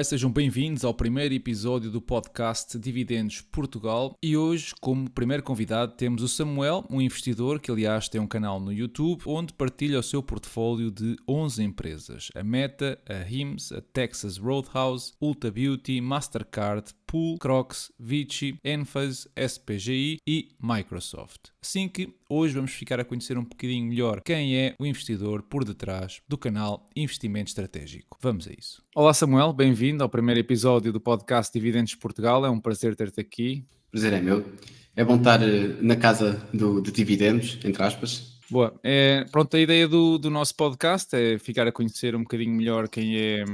Olá e sejam bem-vindos ao primeiro episódio do podcast Dividendos Portugal e hoje, como primeiro convidado, temos o Samuel, um investidor que aliás tem um canal no YouTube onde partilha o seu portfólio de 11 empresas, a Meta, a Hims, a Texas Roadhouse, Ulta Beauty, Mastercard, Pool, Crocs, Vichy, Enphase, SPGI e Microsoft. Assim que hoje vamos ficar a conhecer um bocadinho melhor quem é o investidor por detrás do canal Investimento Estratégico. Vamos a isso. Olá Samuel, bem-vindo ao primeiro episódio do podcast Dividendos Portugal. É um prazer ter-te aqui. Prazer é meu. É bom estar na casa do dividendos, entre aspas. Boa. Pronto, a ideia do nosso podcast é ficar a conhecer um bocadinho melhor quem é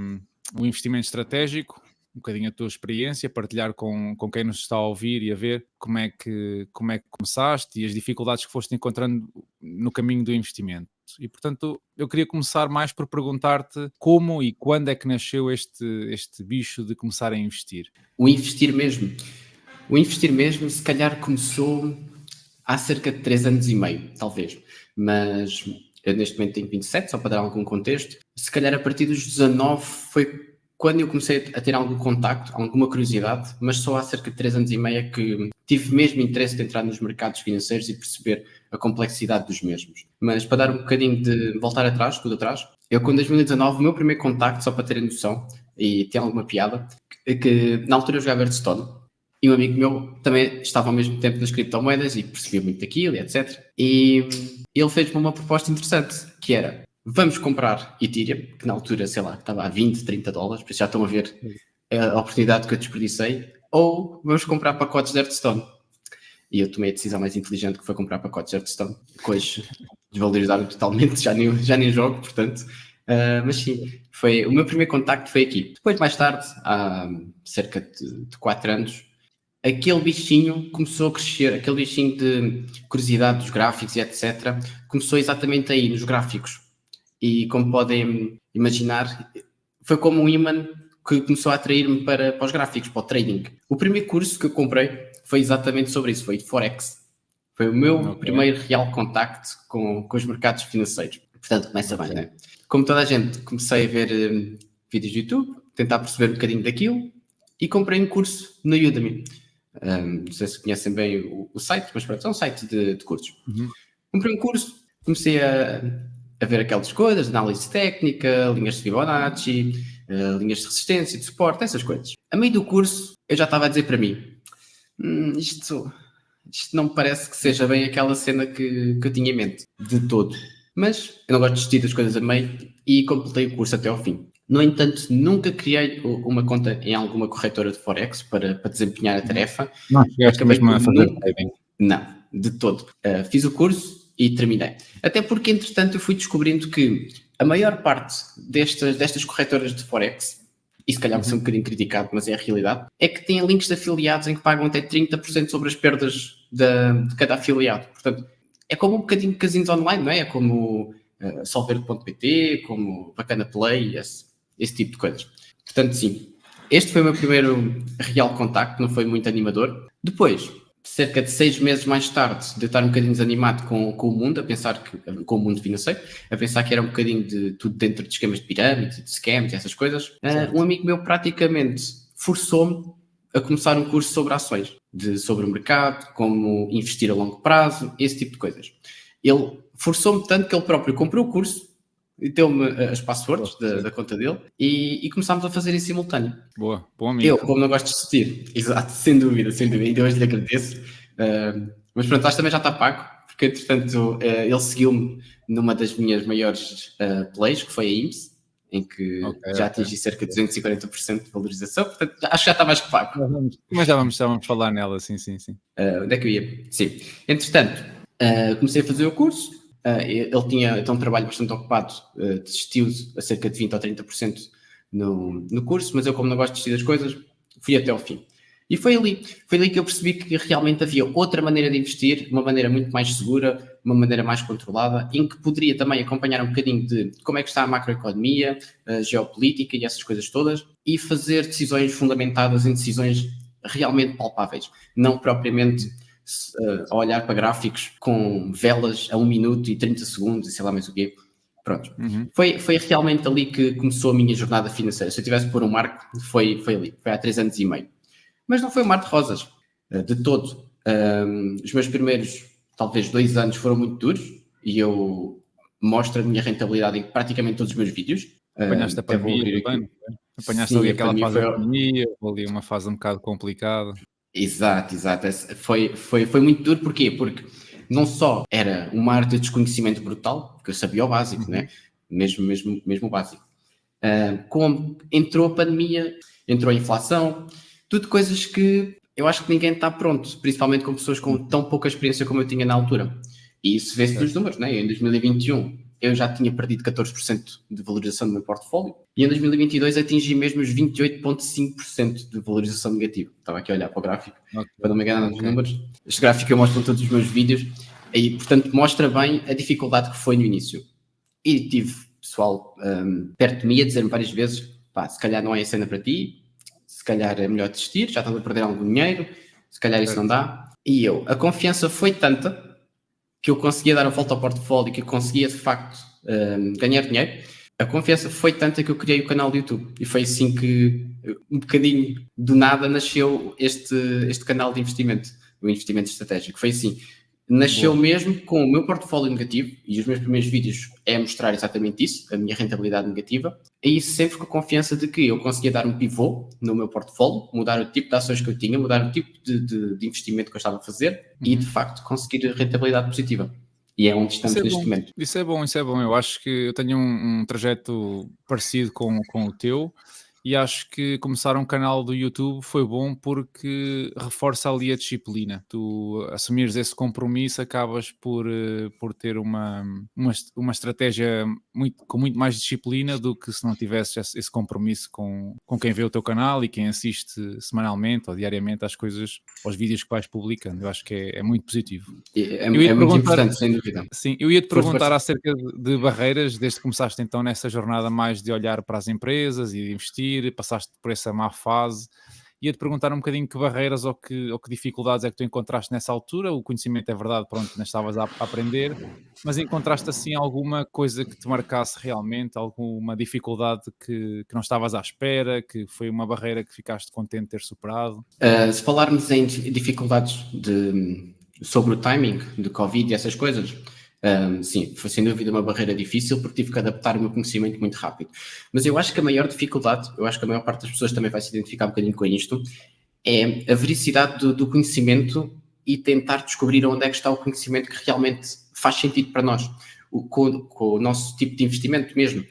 o investimento estratégico, um bocadinho a tua experiência, partilhar com quem nos está a ouvir e a ver como é que começaste e as dificuldades que foste encontrando no caminho do investimento. E, portanto, eu queria começar mais por perguntar-te como e quando é que nasceu este bicho de começar a investir? O investir mesmo, se calhar começou há cerca de 3 anos e meio, talvez. Mas eu neste momento tenho 27, só para dar algum contexto. Se calhar a partir dos 19 foi quando eu comecei a ter algum contacto, alguma curiosidade, mas só há cerca de 3 anos e meio é que tive mesmo interesse de entrar nos mercados financeiros e perceber a complexidade dos mesmos. Mas para dar um bocadinho de voltar atrás, tudo atrás, eu com 2019, o meu primeiro contacto, só para terem noção, e tem alguma piada, que na altura eu jogava Hearthstone, e um amigo meu também estava ao mesmo tempo nas criptomoedas e percebia muito daquilo e etc. E ele fez-me uma proposta interessante, que era: vamos comprar Ethereum, que na altura, sei lá, estava a 20, 30 dólares, por isso já estão a ver a oportunidade que eu desperdicei, ou vamos comprar pacotes de Hearthstone. E eu tomei a decisão mais inteligente, que foi comprar pacotes de Hearthstone, que hoje desvalorizaram totalmente, já nem jogo, portanto. Mas sim, o meu primeiro contacto foi aqui. Depois, mais tarde, há cerca de 4 anos, aquele bichinho começou a crescer, aquele bichinho de curiosidade dos gráficos e etc., começou exatamente aí, nos gráficos. E como podem imaginar, foi como um imã que começou a atrair-me para os gráficos, para o trading. O primeiro curso que eu comprei foi exatamente sobre isso, foi de Forex. Foi o meu primeiro real contacto com os mercados financeiros. Portanto, começa bem, né? Como toda a gente, comecei a ver vídeos do YouTube, tentar perceber um bocadinho daquilo e comprei um curso no Udemy. Não sei se conhecem bem o site, mas pronto, é um site de cursos. Comprei um curso, comecei a ver aquelas coisas, análise técnica, linhas de Fibonacci, linhas de resistência, de suporte, essas coisas. A meio do curso, eu já estava a dizer para mim, isto não me parece que seja bem aquela cena que eu tinha em mente, de todo. Mas eu não gosto de desistir das coisas a meio e completei o curso até ao fim. No entanto, nunca criei uma conta em alguma corretora de Forex para desempenhar a tarefa. Não chegaste mesmo a fazer trading? Não, de todo. Fiz o curso e terminei. Até porque, entretanto, eu fui descobrindo que a maior parte destas corretoras de Forex, e se calhar vai ser um bocadinho criticado, mas é a realidade, é que têm links de afiliados em que pagam até 30% sobre as perdas de cada afiliado. Portanto, é como um bocadinho de casinos online, não é? É como Solver.pt, como Bacana Play, esse tipo de coisas. Portanto, sim, este foi o meu primeiro real contacto, não foi muito animador. Depois, cerca de 6 meses mais tarde, de eu estar um bocadinho desanimado com o mundo, com o mundo financeiro, a pensar que era um bocadinho de tudo dentro de esquemas de pirâmide, de scams e essas coisas, um amigo meu praticamente forçou-me a começar um curso sobre ações, sobre o mercado, como investir a longo prazo, esse tipo de coisas. Ele forçou-me tanto que ele próprio comprou o curso, deu-me as passwords da conta dele e começámos a fazer em simultâneo. Boa, bom amigo. Eu, como não gosto de assistir, exato, sem dúvida, e hoje lhe agradeço. Mas pronto, acho que também já está pago, porque entretanto ele seguiu-me numa das minhas maiores plays, que foi a IMS, em que já atingi cerca de 240% de valorização, portanto acho que já está mais que pago. Mas já vamos falar nela, sim. Onde é que eu ia? Sim. Entretanto, comecei a fazer o curso. Ele tinha então um trabalho bastante ocupado, desistiu a cerca de 20% ou 30% no curso, mas eu, como não gosto de desistir das coisas, fui até ao fim. E foi ali que eu percebi que realmente havia outra maneira de investir, uma maneira muito mais segura, uma maneira mais controlada, em que poderia também acompanhar um bocadinho de como é que está a macroeconomia, a geopolítica e essas coisas todas, e fazer decisões fundamentadas em decisões realmente palpáveis, não propriamente a olhar para gráficos com velas a 1 minuto e 30 segundos e sei lá mais o quê. Pronto. Foi realmente ali que começou a minha jornada financeira. Se eu tivesse que pôr um marco, foi ali. Foi há 3 anos e meio. Mas não foi um mar de rosas, de todo. Os meus primeiros, talvez 2 anos, foram muito duros e eu mostro a minha rentabilidade em praticamente todos os meus vídeos. Apanhaste a Até vou pandemia abrir também, aqui. não é? Apanhaste ali Sim, a aquela pandemia fase da foi... pandemia, ali uma fase um bocado complicada. Exato. Foi muito duro, porquê? Porque não só era um mar de desconhecimento brutal, porque eu sabia o básico, né? mesmo o básico. Como entrou a pandemia, entrou a inflação, tudo coisas que eu acho que ninguém está pronto, principalmente com pessoas com tão pouca experiência como eu tinha na altura. E isso vê-se dos números, né? Em 2021 eu já tinha perdido 14% de valorização do meu portfólio e em 2022 atingi mesmo os 28,5% de valorização negativa. Estava aqui a olhar para o gráfico, para não me enganar nos números. Este gráfico eu mostro em todos os meus vídeos e, portanto, mostra bem a dificuldade que foi no início. E tive pessoal perto de mim a dizer-me várias vezes, pá, se calhar não é a cena para ti, se calhar é melhor desistir, já estás a perder algum dinheiro, se calhar isso não dá. E a confiança foi tanta que eu conseguia dar a volta ao portfólio, que eu conseguia de facto ganhar dinheiro. A confiança foi tanta que eu criei o canal do YouTube e foi assim que um bocadinho do nada nasceu este canal de investimento, o investimento estratégico. Foi assim, nasceu mesmo com o meu portfólio negativo e os meus primeiros vídeos é mostrar exatamente isso, a minha rentabilidade negativa, e isso sempre com a confiança de que eu conseguia dar um pivô no meu portfólio, mudar o tipo de ações que eu tinha, mudar o tipo de investimento que eu estava a fazer e de facto conseguir rentabilidade positiva. E é onde estamos neste momento. Isso é bom. Eu acho que eu tenho um trajeto parecido com o teu. E acho que começar um canal do YouTube foi bom porque reforça ali a disciplina. Tu assumires esse compromisso, acabas por ter uma estratégia com muito mais disciplina do que se não tivesses esse compromisso com quem vê o teu canal e quem assiste semanalmente ou diariamente às coisas, aos vídeos que vais publicando. Eu acho que é muito positivo. É muito importante, sem dúvida. Sim, eu ia-te perguntar acerca de barreiras, desde que começaste então nessa jornada mais de olhar para as empresas e de investir, passaste por essa má fase. Ia-te perguntar um bocadinho que barreiras ou que dificuldades é que tu encontraste nessa altura. O conhecimento é verdade, pronto, ainda estavas a aprender, mas encontraste assim alguma coisa que te marcasse realmente, alguma dificuldade que não estavas à espera, que foi uma barreira que ficaste contente de ter superado? Se falarmos em dificuldades sobre o timing de Covid e essas coisas, sim, foi sem dúvida uma barreira difícil porque tive que adaptar o meu conhecimento muito rápido. Mas eu acho que a maior dificuldade, eu acho que a maior parte das pessoas também vai se identificar um bocadinho com isto, é a veracidade do conhecimento e tentar descobrir onde é que está o conhecimento que realmente faz sentido para nós, com o nosso tipo de investimento mesmo.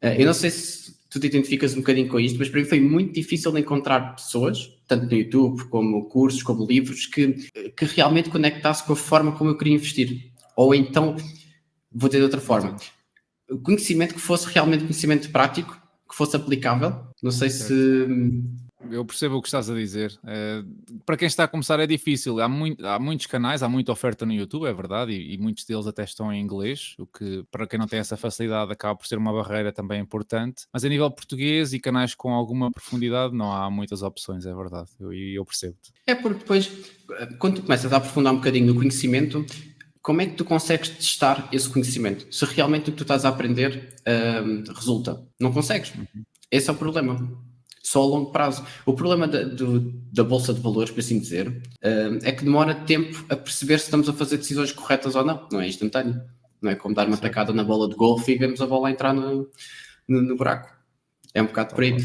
Eu não sei se tu te identificas um bocadinho com isto, mas para mim foi muito difícil de encontrar pessoas, tanto no YouTube como cursos, como livros, que realmente conectasse com a forma como eu queria investir. Ou então, vou dizer de outra forma, conhecimento que fosse realmente conhecimento prático, que fosse aplicável. Não sei se... Eu percebo o que estás a dizer. Para quem está a começar é difícil. Há muitos canais, há muita oferta no YouTube, é verdade, e muitos deles até estão em inglês, o que para quem não tem essa facilidade acaba por ser uma barreira também importante. Mas a nível português e canais com alguma profundidade não há muitas opções, é verdade. Eu percebo-te. É porque depois, quando tu começas a aprofundar um bocadinho no conhecimento, como é que tu consegues testar esse conhecimento? Se realmente o que tu estás a aprender resulta. Não consegues. Esse é o problema. Só a longo prazo. O problema da Bolsa de Valores, por assim dizer, é que demora tempo a perceber se estamos a fazer decisões corretas ou não. Não é instantâneo. Não é como dar uma tacada na bola de golfe e vemos a bola entrar no buraco. É um bocado por aí.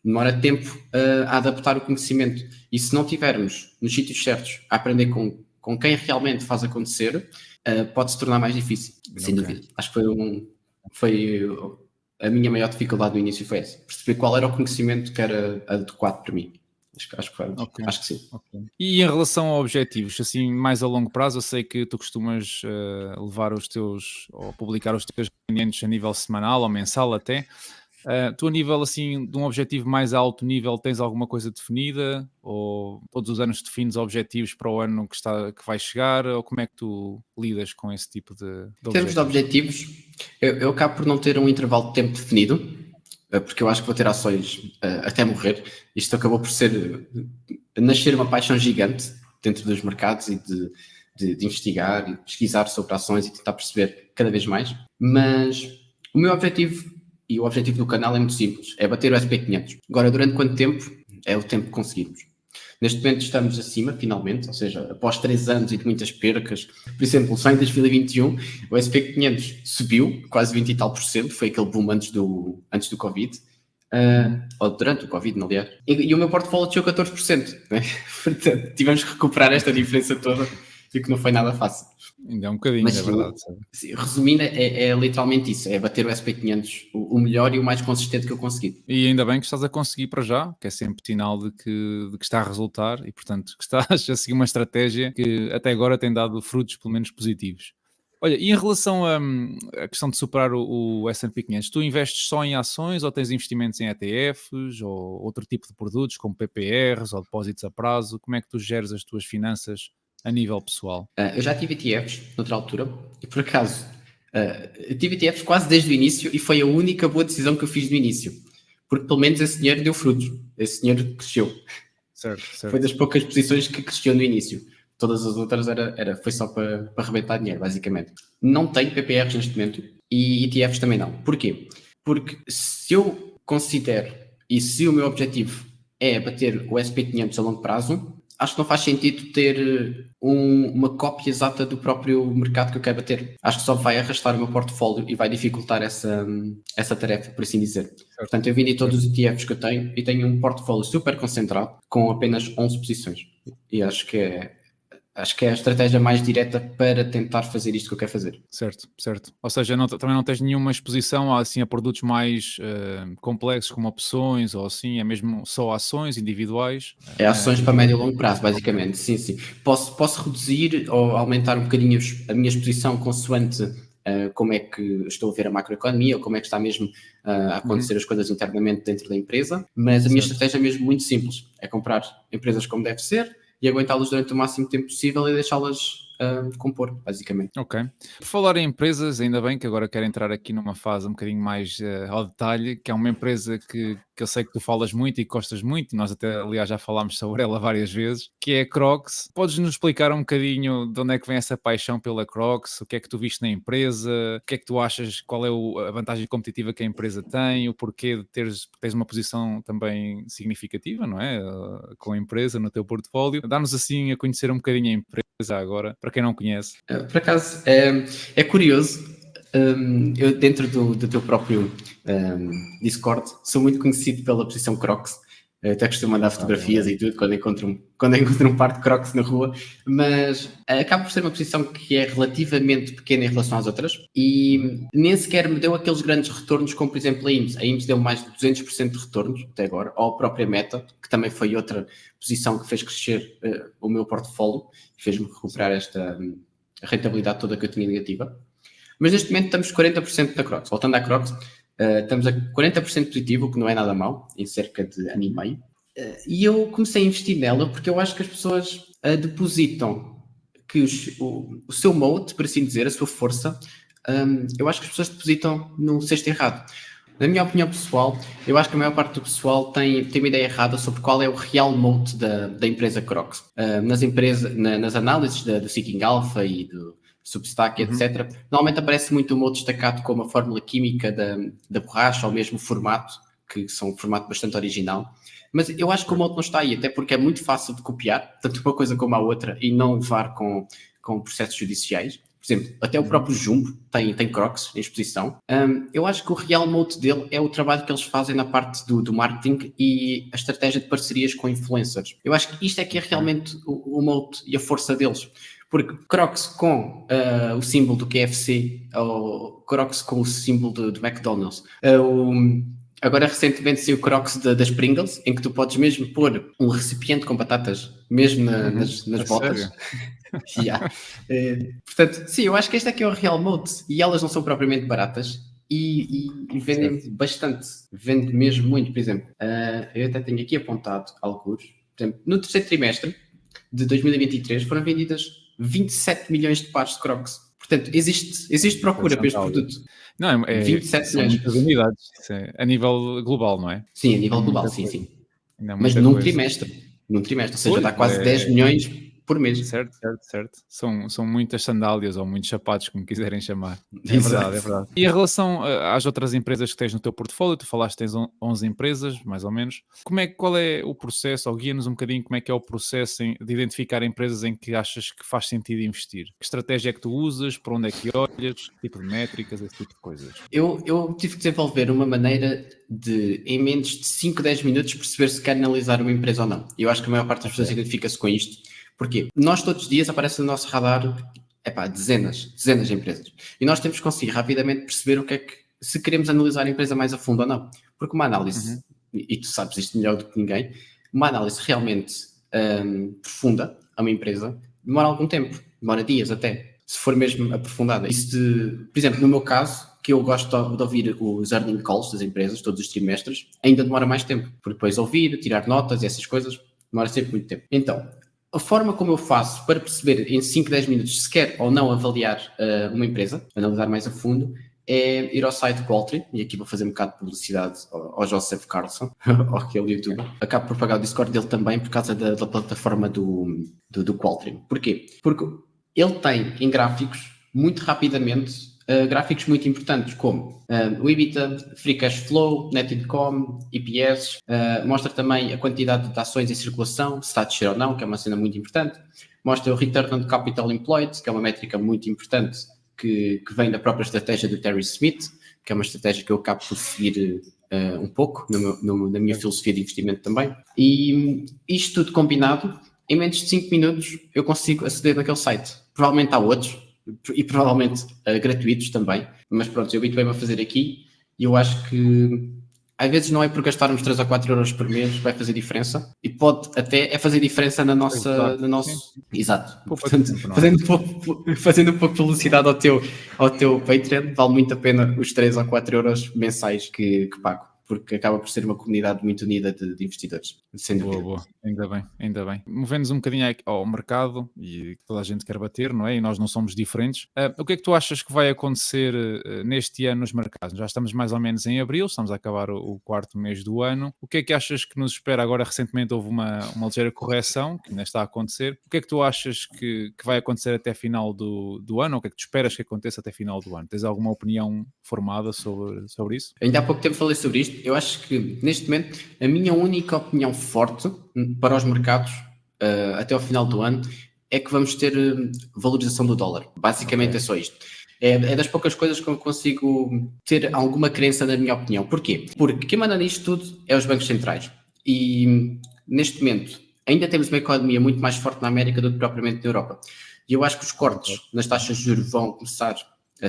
Demora tempo a adaptar o conhecimento. E se não tivermos nos sítios certos a aprender com quem realmente faz acontecer, pode se tornar mais difícil, sem dúvida. Acho que foi a minha maior dificuldade no início foi essa. Perceber qual era o conhecimento que era adequado para mim. Acho que sim. Okay. E em relação a objetivos, assim, mais a longo prazo, eu sei que tu costumas levar os teus, ou publicar os teus rendimentos a nível semanal ou mensal até. Tu a nível assim de um objetivo mais alto nível tens alguma coisa definida ou todos os anos defines objetivos para o ano que vai chegar ou como é que tu lidas com esse tipo de Em termos de objetivos, eu acabo por não ter um intervalo de tempo definido, porque eu acho que vou ter ações até morrer. Isto acabou por nascer uma paixão gigante dentro dos mercados e de investigar e pesquisar sobre ações e tentar perceber cada vez mais. Mas o meu objetivo e o objetivo do canal é muito simples, é bater o SP500. Agora, durante quanto tempo? É o tempo que conseguirmos. Neste momento estamos acima, finalmente, ou seja, após 3 anos e de muitas percas. Por exemplo, só em 2021 o SP500 subiu quase 20 e tal por cento, foi aquele boom antes do Covid, ou durante o Covid, aliás. E o meu portfólio desceu 14%. Né? Portanto, tivemos que recuperar esta diferença toda e que não foi nada fácil. Ainda é um bocadinho, Mas, é verdade. resumindo, é literalmente isso, é bater o SP500 o melhor e o mais consistente que eu consegui. E ainda bem que estás a conseguir para já, que é sempre sinal de que está a resultar e, portanto, que estás a seguir uma estratégia que até agora tem dado frutos, pelo menos, positivos. Olha, e em relação a questão de superar o S&P 500, tu investes só em ações ou tens investimentos em ETFs ou outro tipo de produtos, como PPRs ou depósitos a prazo? Como é que tu geres as tuas finanças a nível pessoal? Eu já tive ETFs noutra altura e, por acaso, eu tive ETFs quase desde o início e foi a única boa decisão que eu fiz no início, porque pelo menos esse dinheiro deu frutos, esse dinheiro cresceu. Certo. Foi das poucas posições que cresceu no início. Todas as outras foi só para arrebentar dinheiro, basicamente. Não tenho PPRs neste momento e ETFs também não. Porquê? Porque se eu considero e se o meu objetivo é bater o SP500 a longo prazo, acho que não faz sentido ter uma cópia exata do próprio mercado que eu quero bater. Acho que só vai arrastar o meu portfólio e vai dificultar essa tarefa, por assim dizer. Certo. Portanto, eu vendi todos os ETFs que eu tenho e tenho um portfólio super concentrado com apenas 11 posições. E acho que é a estratégia mais direta para tentar fazer isto que eu quero fazer. Certo. Ou seja, também não tens nenhuma exposição assim, a produtos mais complexos como opções ou assim, é mesmo só ações individuais? É ações para médio e longo prazo, basicamente. Sim. Posso reduzir ou aumentar um bocadinho a minha exposição consoante como é que estou a ver a macroeconomia ou como é que está mesmo a acontecer as coisas internamente dentro da empresa, mas a minha estratégia é mesmo muito simples, é comprar empresas como deve ser e aguentá-las durante o máximo tempo possível e deixá-las compor, basicamente. Ok. Por falar em empresas, ainda bem que agora quero entrar aqui numa fase um bocadinho mais ao detalhe, que é uma empresa que eu sei que tu falas muito e que gostas muito, nós até, aliás, já falámos sobre ela várias vezes, que é a Crocs. Podes-nos explicar um bocadinho de onde é que vem essa paixão pela Crocs? O que é que tu viste na empresa? O que é que tu achas? Qual é a vantagem competitiva que a empresa tem? O porquê de teres uma posição também significativa, não é? Com a empresa no teu portfólio. Dá-nos assim a conhecer um bocadinho a empresa agora, para quem não conhece. Por acaso, é curioso, eu dentro do teu próprio Discord sou muito conhecido pela posição Crocs, até costumo mandar fotografias e tudo quando encontro um par de Crocs na rua, mas acaba por ser uma posição que é relativamente pequena em relação às outras e nem sequer me deu aqueles grandes retornos como, por exemplo, a IMSS. A IMSS deu mais de 200% de retornos até agora, ou a própria Meta, que também foi outra posição que fez crescer o meu portfólio e fez-me recuperar esta rentabilidade toda que eu tinha negativa. Mas neste momento estamos 40% da Crocs. Voltando à Crocs, estamos a 40% positivo, o que não é nada mau, em cerca de ano e meio. E eu comecei a investir nela porque eu acho que as pessoas depositam que o seu moat, por assim dizer, a sua força, eu acho que as pessoas depositam no cesto errado. Na minha opinião pessoal, eu acho que a maior parte do pessoal tem uma ideia errada sobre qual é o real moat da empresa Crocs. Nas análises do Seeking Alpha e do Substack, etc., normalmente aparece muito o moat destacado como a fórmula química da borracha ou mesmo o formato, que são um formato bastante original. Mas eu acho que o moat não está aí, até porque é muito fácil de copiar, tanto uma coisa como a outra, e não levar com processos judiciais. Por exemplo, até o próprio Jumbo tem Crocs em exposição. Eu acho que o real moat dele é o trabalho que eles fazem na parte do marketing e a estratégia de parcerias com influencers. Eu acho que isto é que é realmente o moat e a força deles. Porque Crocs com o símbolo do KFC ou Crocs com o símbolo do McDonald's. Agora recentemente saiu o Crocs das Pringles, em que tu podes mesmo pôr um recipiente com batatas, mesmo nas botas. Portanto, sim, eu acho que este aqui é o real mode e elas não são propriamente baratas e vendem bastante, vendem mesmo muito. Por exemplo, eu até tenho aqui apontado alguns. Por exemplo, no terceiro trimestre de 2023 foram vendidas 27 milhões de pares de Crocs. Portanto, existe procura para este produto. Não, 27 milhões. Muitas unidades, a nível global, não é? Sim, a nível global, sim. Mas num trimestre, ou seja, dá quase 10 milhões por mês. Certo, certo, certo. São muitas sandálias ou muitos sapatos, como quiserem chamar. É verdade, é Exato. verdade. E em relação às outras empresas que tens no teu portfólio, tu falaste que tens 11 empresas, mais ou menos. Qual é o processo, ou guia-nos um bocadinho como é que é o processo de identificar empresas em que achas que faz sentido investir? Que estratégia é que tu usas? Para onde é que olhas? Que tipo de métricas? Esse tipo de coisas. Eu tive que desenvolver uma maneira de, em menos de 5, 10 minutos, perceber se quer analisar uma empresa ou não. Eu acho que a maior parte das pessoas Ok. identifica-se com isto. Porquê? Nós todos os dias aparece no nosso radar dezenas de empresas. E nós temos que conseguir rapidamente perceber o que é que, se queremos analisar a empresa mais a fundo ou não. Porque uma análise, Uhum. e tu sabes isto melhor do que ninguém, uma análise realmente profunda a uma empresa demora algum tempo, demora dias até, se for mesmo aprofundada. Por exemplo, no meu caso, que eu gosto de ouvir os earning calls das empresas todos os trimestres, ainda demora mais tempo, porque depois ouvir, tirar notas e essas coisas, demora sempre muito tempo. Então, a forma como eu faço para perceber em 5, 10 minutos se quer ou não avaliar uma empresa, analisar mais a fundo, é ir ao site Qualtry, e aqui vou fazer um bocado de publicidade ao Joseph Carlson, aquele youtuber. Acabo por pagar o Discord dele também por causa da plataforma do Qualtry. Porquê? Porque ele tem em gráficos, muito rapidamente, gráficos muito importantes, como o EBITDA, Free Cash Flow, Net Income, EPS, mostra também a quantidade de ações em circulação, se está a descer ou não, que é uma cena muito importante, mostra o Return on Capital Employed, que é uma métrica muito importante, que vem da própria estratégia do Terry Smith, que é uma estratégia que eu acabo por seguir um pouco na minha filosofia de investimento também. E isto tudo combinado, em menos de 5 minutos eu consigo aceder naquele site. Provavelmente há outros, e provavelmente gratuitos também, mas pronto, eu habituei-me a fazer aqui e eu acho que às vezes não é por gastarmos 3 ou 4 euros por mês vai fazer diferença, e pode até fazer diferença na Ajudar. nossa, no Sim, nosso... Exato. poupa Portanto, tempo, não é? fazendo um pouco de publicidade ao teu Patreon, vale muito a pena os 3 ou 4 euros mensais que pago, porque acaba por ser uma comunidade muito unida de investidores, sem Boa, dúvida. boa. Ainda bem, ainda bem. Movendo-nos um bocadinho ao mercado e que toda a gente quer bater, não é? E nós não somos diferentes. O que é que tu achas que vai acontecer neste ano nos mercados? Já estamos mais ou menos em abril, estamos a acabar o quarto mês do ano. O que é que achas que nos espera agora? Recentemente houve uma ligeira correção, que ainda está a acontecer. O que é que tu achas que vai acontecer até final do ano? O que é que tu esperas que aconteça até final do ano? Tens alguma opinião formada sobre isso? Ainda há pouco tempo falei sobre isto. Eu acho que, neste momento, a minha única opinião forte para os mercados até ao final do ano é que vamos ter valorização do dólar. Basicamente é Ok. só isto. É das poucas coisas que eu consigo ter alguma crença na minha opinião. Porquê? Porque quem manda nisto tudo é os bancos centrais. E, neste momento, ainda temos uma economia muito mais forte na América do que propriamente na Europa. E eu acho que os cortes nas taxas de juros vão começar,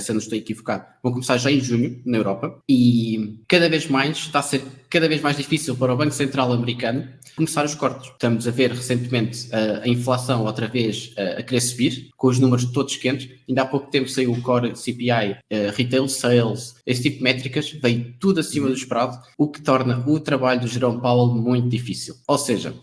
se eu não estou equivocado, vão começar já em junho na Europa, e cada vez mais está a ser cada vez mais difícil para o Banco Central americano começar os cortes. Estamos a ver recentemente a inflação outra vez a querer subir, com os números todos quentes. Ainda há pouco tempo saiu o Core CPI, Retail Sales, esse tipo de métricas, veio tudo acima do esperado, o que torna o trabalho do Jerome Powell muito difícil. Ou seja,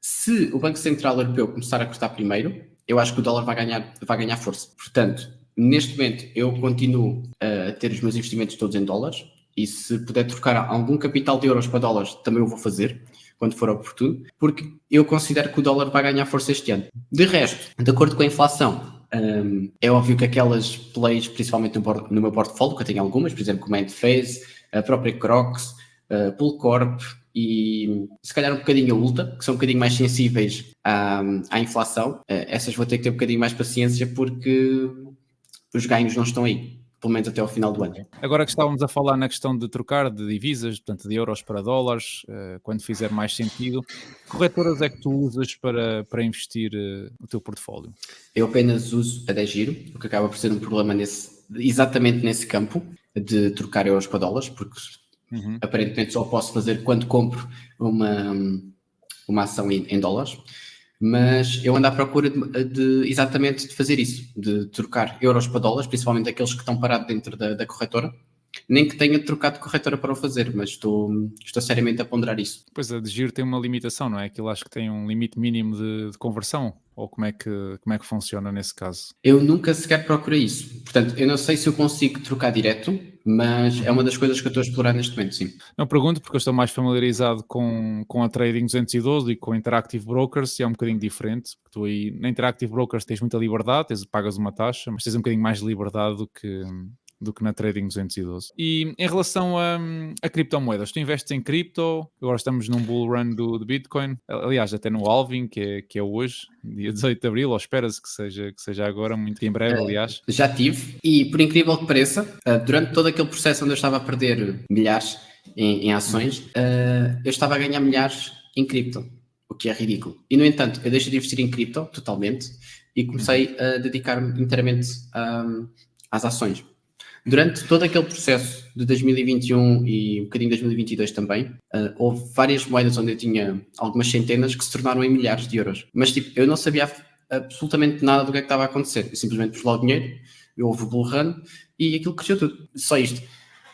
se o Banco Central Europeu começar a cortar primeiro, eu acho que o dólar vai ganhar força. Portanto, neste momento, eu continuo a ter os meus investimentos todos em dólares, e se puder trocar algum capital de euros para dólares, também o vou fazer, quando for oportuno, porque eu considero que o dólar vai ganhar força este ano. De resto, de acordo com a inflação, é óbvio que aquelas plays, principalmente no meu portfólio, que eu tenho algumas, por exemplo, como a Endphase, a própria Crocs, a Pulcorp, e se calhar um bocadinho a Ulta, que são um bocadinho mais sensíveis à inflação, essas vou ter que ter um bocadinho mais paciência, porque os ganhos não estão aí, pelo menos até ao final do ano. Ok. Agora que estávamos a falar na questão de trocar de divisas, portanto de euros para dólares, quando fizer mais sentido, que corretoras é que tu usas para investir o teu portfólio? Eu apenas uso a 10 giro, o que acaba por ser um problema exatamente nesse campo de trocar euros para dólares, porque Uhum. aparentemente só posso fazer quando compro uma ação em dólares, mas eu ando à procura exatamente de fazer isso, de trocar euros para dólares, principalmente aqueles que estão parados dentro da corretora, nem que tenha trocado de corretora para o fazer, mas estou seriamente a ponderar isso. Pois a de giro tem uma limitação, não é? Aquilo acho que tem um limite mínimo de conversão, ou como é que funciona nesse caso? Eu nunca sequer procurei isso, portanto, eu não sei se eu consigo trocar direto, mas é uma das coisas que eu estou a explorar neste momento, sim. Não pergunto porque eu estou mais familiarizado com a Trading 212 e com a Interactive Brokers e é um bocadinho diferente. Porque tu aí na Interactive Brokers tens muita liberdade, pagas uma taxa, mas tens um bocadinho mais de liberdade do que na Trading 212. E em relação a criptomoedas, tu investes em cripto, agora estamos num bull run do Bitcoin, aliás, até no halving, que é hoje, dia 18 de Abril, ou espera-se que seja agora, muito em breve, aliás. Já tive, e por incrível que pareça, durante todo aquele processo onde eu estava a perder milhares em ações, eu estava a ganhar milhares em cripto, o que é ridículo. E no entanto, eu deixei de investir em cripto totalmente e comecei a dedicar-me inteiramente às ações. Durante todo aquele processo de 2021 e um bocadinho de 2022 também, houve várias moedas onde eu tinha algumas centenas que se tornaram em milhares de euros. Mas tipo, eu não sabia absolutamente nada do que é que estava a acontecer. Eu simplesmente pus lá o dinheiro, houve o bull run e aquilo cresceu tudo. Só isto.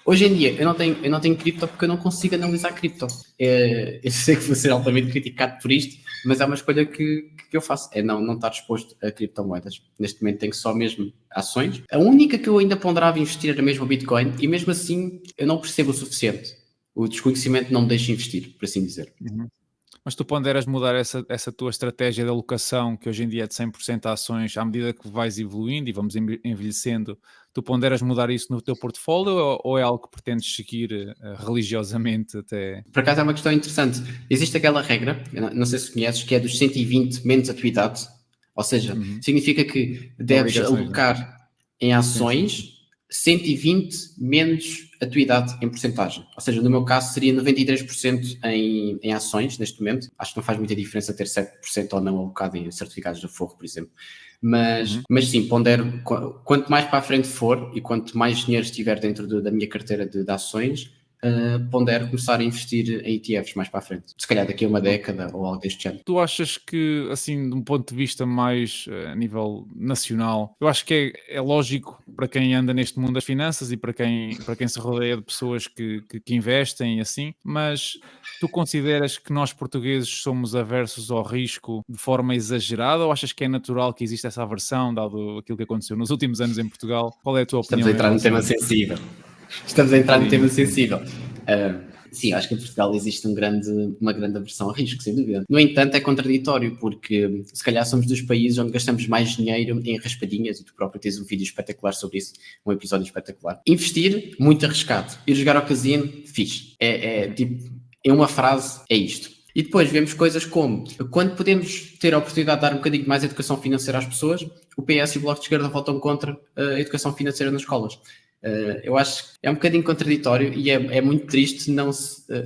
Hoje em dia, eu não tenho cripto porque eu não consigo analisar cripto. Eu sei que vou ser altamente criticado por isto, mas é uma escolha que eu faço. É não estar exposto a criptomoedas. Neste momento tenho só mesmo ações. A única que eu ainda ponderava investir era mesmo o Bitcoin e mesmo assim eu não percebo o suficiente. O desconhecimento não me deixa investir, por assim dizer. Uhum. Mas tu ponderas mudar essa tua estratégia de alocação, que hoje em dia é de 100% a ações, à medida que vais evoluindo e vamos envelhecendo, tu ponderas mudar isso no teu portfólio ou é algo que pretendes seguir religiosamente até... Por acaso é uma questão interessante. Existe aquela regra, eu não sei se conheces, que é dos 120 menos atividade. Ou seja, significa que deves alocar em ações 120 menos atividade em porcentagem. Ou seja, no meu caso seria 93% em ações neste momento. Acho que não faz muita diferença ter 7% ou não alocado em certificados de Forro, por exemplo. Mas sim, pondero, quanto mais para a frente for e quanto mais dinheiro estiver dentro da minha carteira de ações, pondero começar a investir em ETFs mais para a frente. Se calhar daqui a uma década ou algo deste género. Tu achas que, assim, de um ponto de vista mais a nível nacional, eu acho que é lógico para quem anda neste mundo das finanças e para quem se rodeia de pessoas que investem e assim, mas tu consideras que nós portugueses somos aversos ao risco de forma exagerada ou achas que é natural que exista essa aversão, dado aquilo que aconteceu nos últimos anos em Portugal? Qual é a tua opinião? Estamos a entrar num tema sensível. Estamos a entrar num tema sensível. Sim, acho que em Portugal existe uma grande aversão a risco, sem dúvida. No entanto, é contraditório, porque se calhar somos dos países onde gastamos mais dinheiro em raspadinhas, e tu próprio tens um vídeo espetacular sobre isso, um episódio espetacular. Investir, muito arriscado. Ir jogar ao casino, fixe. Tipo, em uma frase, é isto. E depois vemos coisas como, quando podemos ter a oportunidade de dar um bocadinho mais educação financeira às pessoas, o PS e o Bloco de Esquerda votam contra a educação financeira nas escolas. Eu acho que é um bocadinho contraditório e é muito triste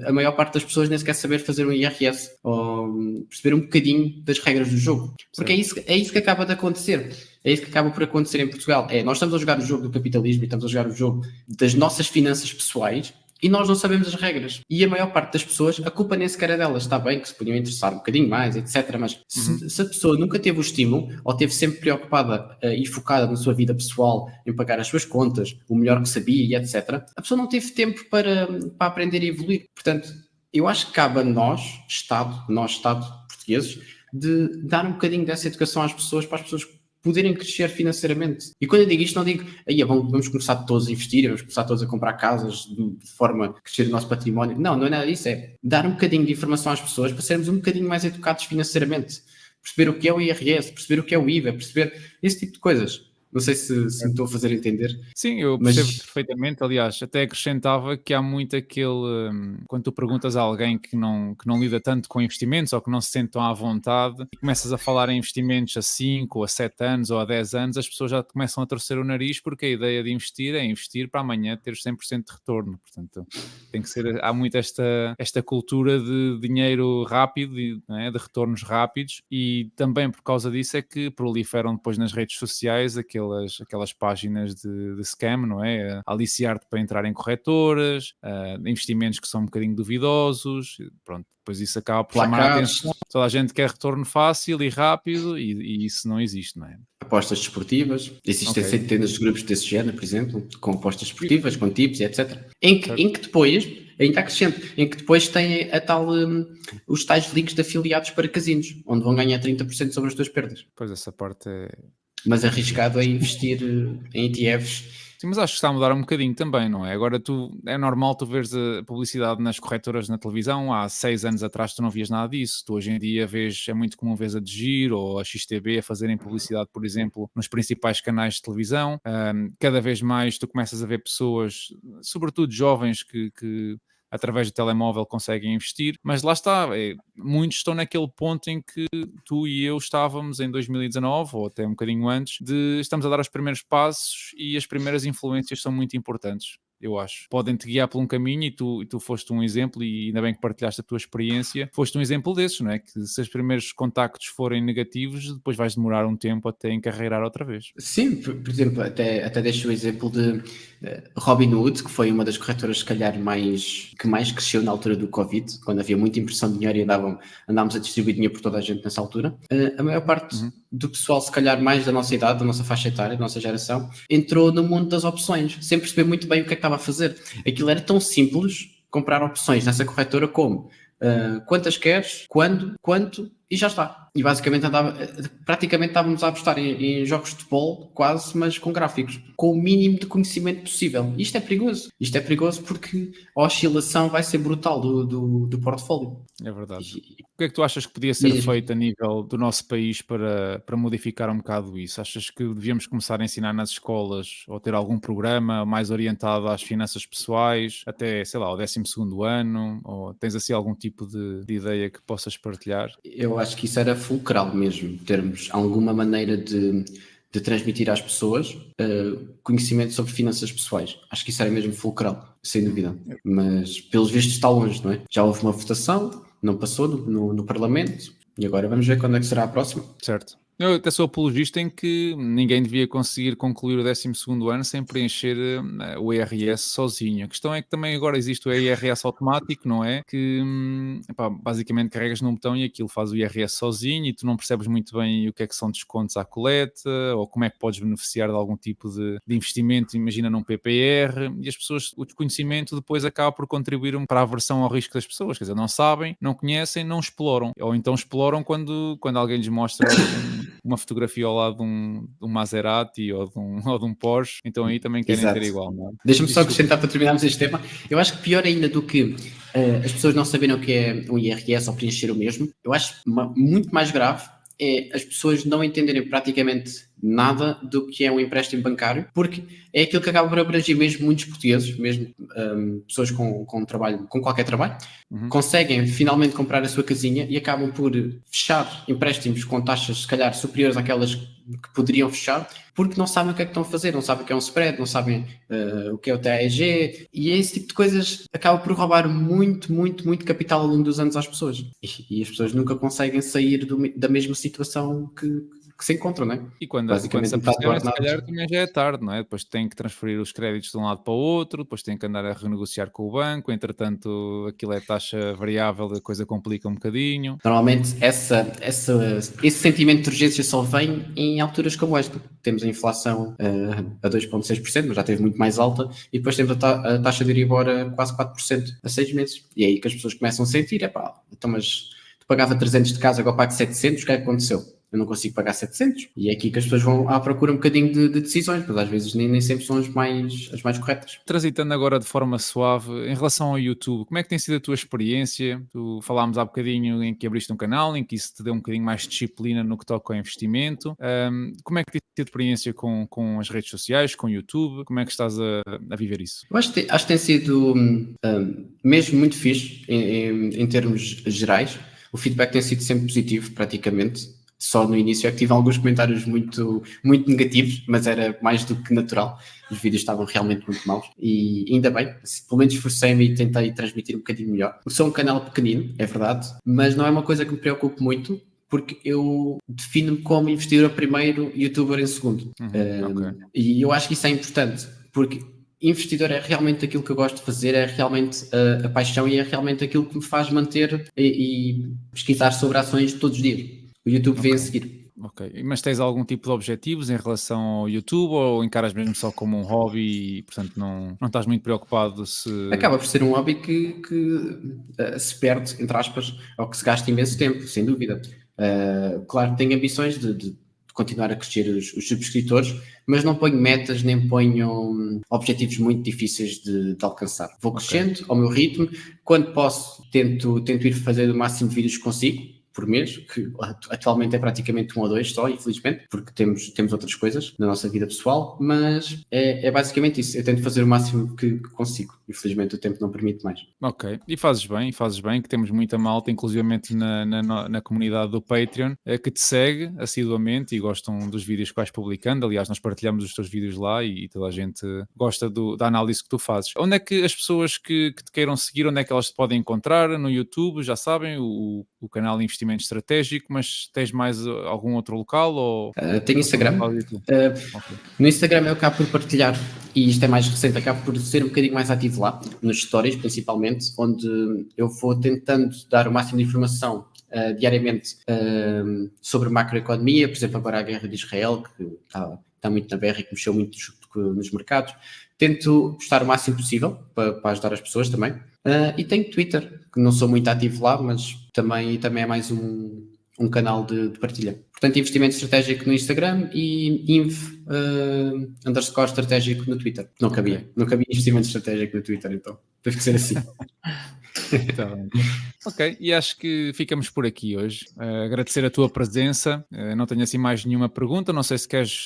a maior parte das pessoas nem sequer saber fazer um IRS ou perceber um bocadinho das regras do jogo. Porque é isso que acaba de acontecer. É isso que acaba por acontecer em Portugal. Nós estamos a jogar o jogo do capitalismo e estamos a jogar o jogo das nossas finanças pessoais e nós não sabemos as regras. E a maior parte das pessoas, a culpa nem sequer é delas. Está bem que se podiam interessar um bocadinho mais, etc. Mas se a pessoa nunca teve o estímulo, ou esteve sempre preocupada e focada na sua vida pessoal, em pagar as suas contas, o melhor que sabia e etc., a pessoa não teve tempo para aprender e evoluir. Portanto, eu acho que cabe a nós, Estado portugueses, de dar um bocadinho dessa educação às pessoas, para as pessoas poderem crescer financeiramente. E quando eu digo isto, não digo vamos começar todos a investir, vamos começar todos a comprar casas de forma a crescer o nosso património. Não é nada disso. É dar um bocadinho de informação às pessoas para sermos um bocadinho mais educados financeiramente. Perceber o que é o IRS, perceber o que é o IVA, perceber esse tipo de coisas. Não sei se me estou a fazer entender. Sim, eu percebo perfeitamente. Aliás, até acrescentava que há muito aquele... quando tu perguntas a alguém que não lida tanto com investimentos ou que não se sente tão à vontade e começas a falar em investimentos a 5 ou a 7 anos ou a 10 anos, as pessoas já começam a torcer o nariz porque a ideia de investir é investir para amanhã ter 100% de retorno. Portanto, tem que ser... Há muito esta cultura de dinheiro rápido, de retornos rápidos e também por causa disso é que proliferam depois nas redes sociais aquelas páginas de scam, não é? Aliciar-te para entrar em corretoras, investimentos que são um bocadinho duvidosos, pronto, depois isso acaba por chamar a atenção. Toda a gente quer retorno fácil e rápido e isso não existe, não é? Apostas desportivas, existem centenas de grupos desse género, por exemplo, com apostas esportivas, com tips, etc. Em que depois, ainda acrescento, em que depois tem os tais links de afiliados para casinos, onde vão ganhar 30% sobre as tuas perdas. Pois essa parte é... Mas arriscado é investir em ETFs Sim, mas acho que está a mudar um bocadinho também, não é? Agora é normal tu veres a publicidade nas corretoras na televisão. Há 6 anos atrás tu não vias nada disso. Tu hoje em dia é muito comum vês a Degir ou a XTB a fazerem publicidade, por exemplo, nos principais canais de televisão. Cada vez mais tu começas a ver pessoas, sobretudo jovens, que através do telemóvel conseguem investir, mas lá está, muitos estão naquele ponto em que tu e eu estávamos em 2019, ou até um bocadinho antes, estamos a dar os primeiros passos e as primeiras influências são muito importantes. Eu acho. Podem-te guiar por um caminho e tu foste um exemplo, e ainda bem que partilhaste a tua experiência, foste um exemplo desses, não é? Que se os primeiros contactos forem negativos, depois vais demorar um tempo até encarreirar outra vez. Sim, por exemplo, até deixo o exemplo de Robinhood, que foi uma das corretoras, se calhar, que mais cresceu na altura do Covid, quando havia muita impressão de dinheiro e andávamos a distribuir dinheiro por toda a gente nessa altura. A maior parte do pessoal, se calhar mais da nossa idade, da nossa faixa etária, da nossa geração, entrou no mundo das opções, sem perceber muito bem o que é que estava a fazer. Aquilo era tão simples, comprar opções nessa corretora como quantas queres, quando, quanto, e já está. E basicamente praticamente estávamos a apostar em jogos de futebol, quase, mas com gráficos, com o mínimo de conhecimento possível. Isto é perigoso. Isto é perigoso porque a oscilação vai ser brutal do portfólio. É verdade. O que é que tu achas que podia ser feito a nível do nosso país para modificar um bocado isso? Achas que devíamos começar a ensinar nas escolas ou ter algum programa mais orientado às finanças pessoais, até, sei lá, o 12º ano? Ou tens assim algum tipo de ideia que possas partilhar? Eu acho que isso era fulcral mesmo, termos alguma maneira de transmitir às pessoas conhecimento sobre finanças pessoais. Acho que isso era mesmo fulcral, sem dúvida. Mas, pelos vistos, está longe, não é? Já houve uma votação, não passou no Parlamento, e agora vamos ver quando é que será a próxima. Certo. Eu até sou apologista em que ninguém devia conseguir concluir o 12º ano sem preencher o IRS sozinho. A questão é que também agora existe o IRS automático, não é? Que basicamente carregas num botão e aquilo faz o IRS sozinho, e tu não percebes muito bem o que é que são descontos à coleta ou como é que podes beneficiar de algum tipo de investimento, imagina num PPR, e as pessoas, o desconhecimento depois acaba por contribuir para a aversão ao risco das pessoas. Quer dizer, não sabem, não conhecem, não exploram. Ou então exploram quando alguém lhes mostra uma fotografia ao lado de um Maserati ou de um Porsche, então aí também querem ter igual, não é? Deixa-me só acrescentar para terminarmos este tema. Eu acho que pior ainda do que as pessoas não saberem o que é um IRS ou preencher o mesmo, eu acho muito mais grave é as pessoas não entenderem praticamente nada do que é um empréstimo bancário, porque é aquilo que acaba por abranger mesmo muitos portugueses, mesmo pessoas com trabalho, com qualquer trabalho, conseguem finalmente comprar a sua casinha e acabam por fechar empréstimos com taxas se calhar superiores àquelas que poderiam fechar, porque não sabem o que é que estão a fazer, não sabem o que é um spread, não sabem o que é o TAEG, e esse tipo de coisas acaba por roubar muito, muito, muito capital ao longo dos anos às pessoas. E as pessoas nunca conseguem sair da mesma situação que se encontram, não é? E quando se apercebem, se calhar também já é tarde, não é? Depois têm que transferir os créditos de um lado para o outro, depois têm que andar a renegociar com o banco, entretanto aquilo é taxa variável, a coisa complica um bocadinho. Normalmente esse sentimento de urgência só vem em alturas como esta. Temos a inflação a 2,6%, mas já esteve muito mais alta, e depois temos a taxa de Euribor a quase 4% a 6 meses. E é aí que as pessoas começam a sentir, então mas tu pagava 300 de casa, agora pago 700, o que é que aconteceu? Eu não consigo pagar 700. E é aqui que as pessoas vão à procura um bocadinho de decisões, mas às vezes nem sempre são as mais corretas. Transitando agora de forma suave, em relação ao YouTube, como é que tem sido a tua experiência? Tu falámos há bocadinho em que abriste um canal, em que isso te deu um bocadinho mais de disciplina no que toca ao investimento. Como é que tem sido a experiência com as redes sociais, com o YouTube? Como é que estás a viver isso? Eu acho que tem sido mesmo muito fixe em termos gerais. O feedback tem sido sempre positivo, praticamente. Só no início é que tive alguns comentários muito, muito negativos, mas era mais do que natural. Os vídeos estavam realmente muito maus e ainda bem, pelo menos esforcei-me e tentei transmitir um bocadinho melhor. Sou um canal pequenino, é verdade, mas não é uma coisa que me preocupe muito, porque eu defino-me como investidor primeiro, youtuber em segundo. Okay. E eu acho que isso é importante, porque investidor é realmente aquilo que eu gosto de fazer, é realmente a paixão e é realmente aquilo que me faz manter e pesquisar sobre ações todos os dias. O YouTube vem a seguir. Ok, mas tens algum tipo de objetivos em relação ao YouTube, ou encaras mesmo só como um hobby e, portanto, não estás muito preocupado se... Acaba por ser um hobby que se perde, entre aspas, ou que se gasta imenso tempo, sem dúvida. Claro que tenho ambições de continuar a crescer os subscritores, mas não ponho metas nem ponho objetivos muito difíceis de alcançar. Vou crescendo ao meu ritmo, quando posso tento ir fazer o máximo de vídeos que consigo por mês, que atualmente é praticamente 1 ou 2 só, infelizmente, porque temos outras coisas na nossa vida pessoal, mas é basicamente isso. Eu tento fazer o máximo que consigo. Infelizmente o tempo não permite mais. Ok, e fazes bem, que temos muita malta, inclusivamente na comunidade do Patreon, que te segue assiduamente e gostam dos vídeos que vais publicando. Aliás, nós partilhamos os teus vídeos lá e toda a gente gosta da análise que tu fazes. Onde é que as pessoas que te queiram seguir, onde é que elas te podem encontrar? No YouTube, já sabem, o canal Investimento Estratégico, mas tens mais algum outro local? Tenho Instagram. Okay. No Instagram eu acabo por partilhar, e isto é mais recente, acabo por ser um bocadinho mais ativo lá, nos stories principalmente, onde eu vou tentando dar o máximo de informação diariamente sobre macroeconomia, por exemplo agora a guerra de Israel, que está muito na berra e que mexeu muito nos mercados. Tento postar o máximo possível para ajudar as pessoas também. E tenho Twitter, que não sou muito ativo lá, mas também é mais um canal de partilha. Portanto, investimento estratégico no Instagram e _estratégico no Twitter. Não cabia investimento estratégico no Twitter, então teve que ser assim. Tá bem. Ok, e acho que ficamos por aqui hoje. Agradecer a tua presença. Não tenho assim mais nenhuma pergunta. Não sei se queres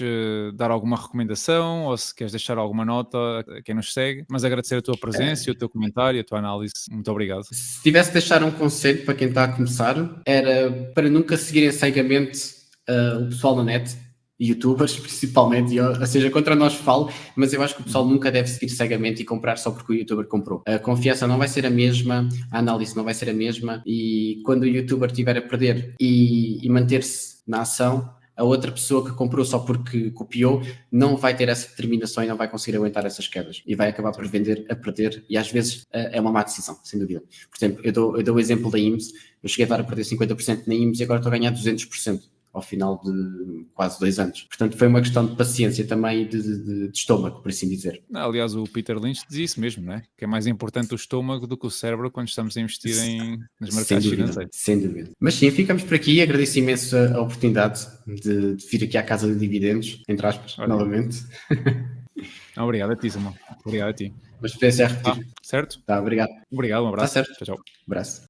dar alguma recomendação ou se queres deixar alguma nota a quem nos segue, mas agradecer a tua presença e o teu comentário, a tua análise. Muito obrigado. Se tivesse de deixar um conselho para quem está a começar, era para nunca seguirem cegamente o pessoal na net, youtubers principalmente, ou seja, contra nós falo, mas eu acho que o pessoal nunca deve seguir cegamente e comprar só porque o youtuber comprou. A confiança não vai ser a mesma, a análise não vai ser a mesma, e quando o youtuber estiver a perder e manter-se na ação, a outra pessoa que comprou só porque copiou não vai ter essa determinação e não vai conseguir aguentar essas quedas e vai acabar por vender a perder, e às vezes é uma má decisão, sem dúvida. Por exemplo, eu dou o exemplo da IMSS, eu cheguei a dar a perder 50% na IMSS e agora estou a ganhar 200% ao final de quase 2 anos. Portanto, foi uma questão de paciência também, de estômago, por assim dizer. Aliás, o Peter Lynch diz isso mesmo, não é? Que é mais importante o estômago do que o cérebro quando estamos a investir nos mercados financeiros. Sem dúvida. Mas sim, ficamos por aqui. Agradeço imenso a oportunidade de vir aqui à Casa de Dividendos, entre aspas, novamente. Obrigado a ti, Samuel. Obrigado a ti. Uma experiência a repetir. Certo? Tá, obrigado. Obrigado, um abraço. Tá certo. Tchau, tchau. Abraço.